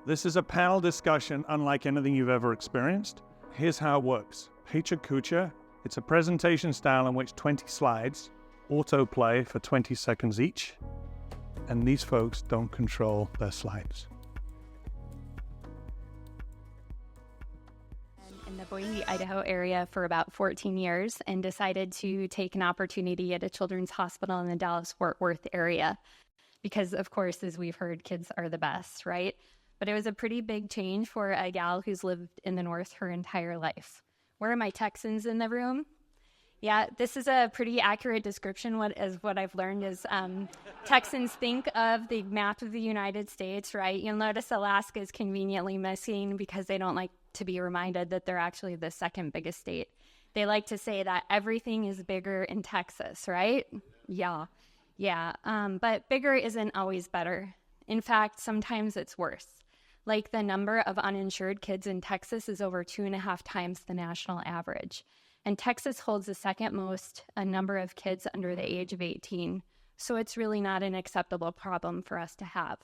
This is a panel discussion unlike anything you've ever experienced. Here's how it works. Pecha Kucha, it's a presentation style in which 20 slides autoplay for 20 seconds each, and these folks don't control their slides. In the Boise, Idaho area for about 14 years and decided to take an opportunity at a children's hospital in the Dallas-Fort Worth area because, of course, as we've heard, kids are the best, right? But it was a pretty big change for a gal who's lived in the North her entire life. Where are my Texans in the room? Yeah, this is a pretty accurate description. What I've learned is Texans think of the map of the United States, right? You'll notice Alaska is conveniently missing because they don't like to be reminded that they're actually the second biggest state. They like to say that everything is bigger in Texas, right? Yeah. But bigger isn't always better. In fact, sometimes it's worse. Like the number of uninsured kids in Texas is over 2.5 times the national average. And Texas holds the second most number of kids under the age of 18. So it's really not an acceptable problem for us to have.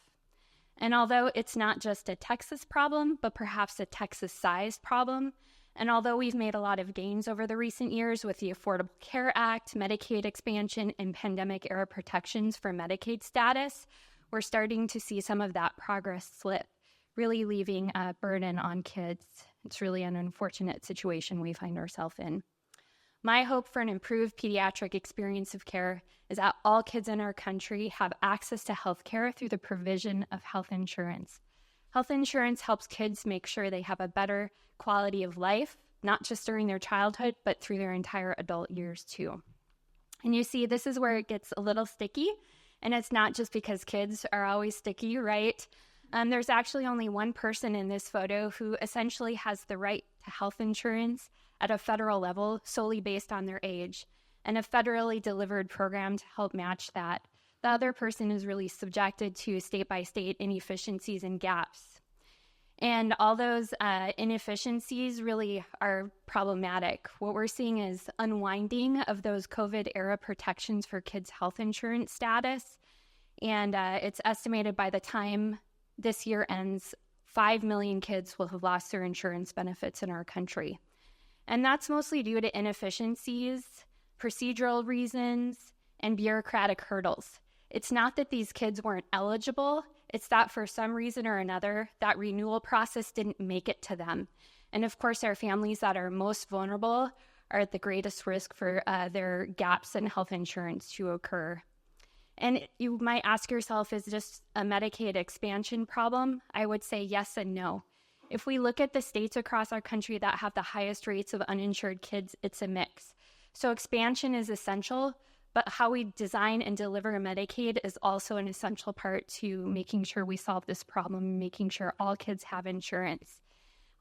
And although it's not just a Texas problem, but perhaps a Texas-sized problem, and although we've made a lot of gains over the recent years with the Affordable Care Act, Medicaid expansion, and pandemic-era protections for Medicaid status, we're starting to see some of that progress slip, really leaving a burden on kids. It's really an unfortunate situation we find ourselves in. My hope for an improved pediatric experience of care is that all kids in our country have access to health care through the provision of health insurance. Health insurance helps kids make sure they have a better quality of life, not just during their childhood, but through their entire adult years too. And you see, this is where it gets a little sticky, and it's not just because kids are always sticky, right? There's actually only one person in this photo who essentially has the right to health insurance at a federal level solely based on their age, and a federally delivered program to help match that. The other person is really subjected to state-by-state inefficiencies and gaps. And all those inefficiencies really are problematic. What we're seeing is unwinding of those COVID-era protections for kids' health insurance status, and it's estimated by the time this year ends, 5 million kids will have lost their insurance benefits in our country. And that's mostly due to inefficiencies, procedural reasons, and bureaucratic hurdles. It's not that these kids weren't eligible, it's that for some reason or another, that renewal process didn't make it to them. And of course, our families that are most vulnerable are at the greatest risk for their gaps in health insurance to occur. And you might ask yourself, is this a Medicaid expansion problem? I would say yes and no. If we look at the states across our country that have the highest rates of uninsured kids, it's a mix. So expansion is essential, but how we design and deliver Medicaid is also an essential part to making sure we solve this problem, making sure all kids have insurance.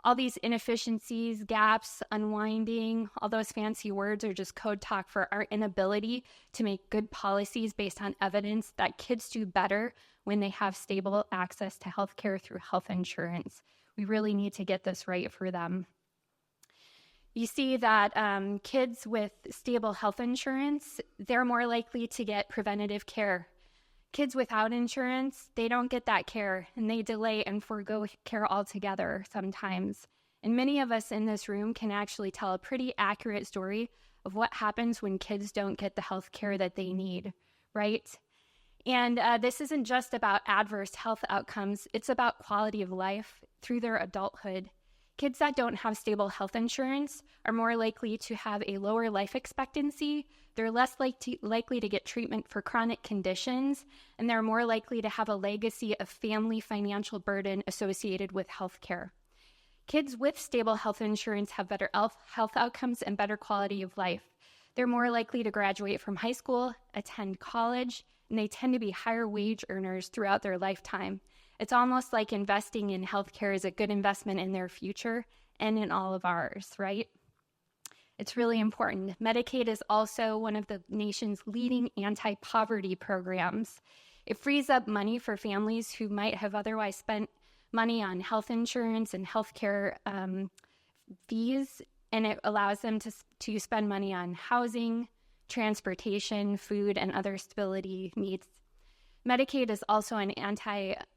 All these inefficiencies, gaps, unwinding, all those fancy words are just code talk for our inability to make good policies based on evidence that kids do better when they have stable access to health care through health insurance. We really need to get this right for them. You see that kids with stable health insurance, they're more likely to get preventative care. Kids without insurance, they don't get that care, and they delay and forego care altogether sometimes. And many of us in this room can actually tell a pretty accurate story of what happens when kids don't get the health care that they need, right? And this isn't just about adverse health outcomes, it's about quality of life through their adulthood. Kids that don't have stable health insurance are more likely to have a lower life expectancy, they're less likely to get treatment for chronic conditions, and they're more likely to have a legacy of family financial burden associated with health care. Kids with stable health insurance have better health outcomes and better quality of life. They're more likely to graduate from high school, attend college, and they tend to be higher wage earners throughout their lifetime. It's almost like investing in healthcare is a good investment in their future and in all of ours, right? It's really important. Medicaid is also one of the nation's leading anti-poverty programs. It frees up money for families who might have otherwise spent money on health insurance and healthcare fees, and it allows them to spend money on housing, transportation, food, and other stability needs. Medicaid is also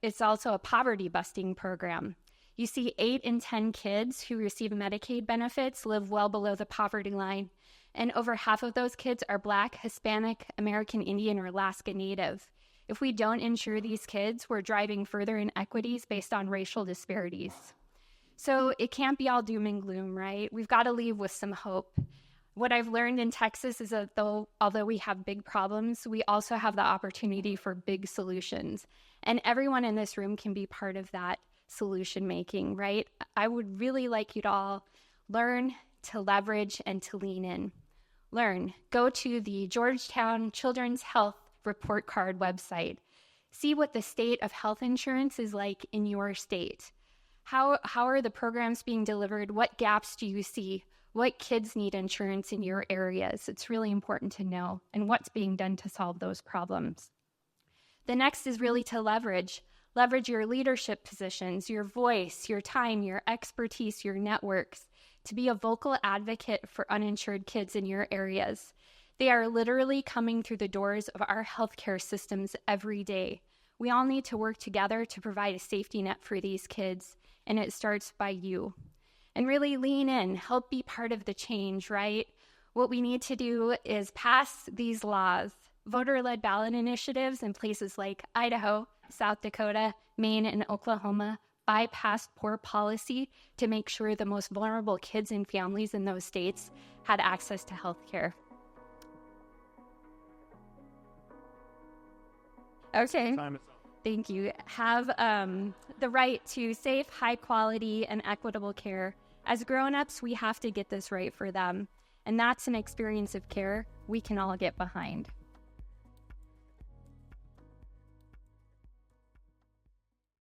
it's also a poverty busting program. You see 8 in 10 kids who receive Medicaid benefits live well below the poverty line, and over half of those kids are Black, Hispanic, American Indian, or Alaska Native. If we don't insure these kids, we're driving further inequities based on racial disparities. So it can't be all doom and gloom, right? We've got to leave with some hope. What I've learned in Texas is that although we have big problems, we also have the opportunity for big solutions. And everyone in this room can be part of that solution making, right? I would really like you to all learn to leverage and to lean in. Learn. Go to the Georgetown Children's Health Report Card website. See what the state of health insurance is like in your state. How are the programs being delivered? What gaps do you see? What kids need insurance in your areas? It's really important to know, and what's being done to solve those problems. The next is really to leverage your leadership positions, your voice, your time, your expertise, your networks, to be a vocal advocate for uninsured kids in your areas. They are literally coming through the doors of our healthcare systems every day. We all need to work together to provide a safety net for these kids, and it starts by you. And really lean in, help be part of the change, right? What we need to do is pass these laws, voter-led ballot initiatives in places like Idaho, South Dakota, Maine, and Oklahoma bypassed poor policy to make sure the most vulnerable kids and families in those states had access to health care. Okay. Thank you. Have the right to safe, high quality, and equitable care. As grown-ups, we have to get this right for them. And that's an experience of care we can all get behind.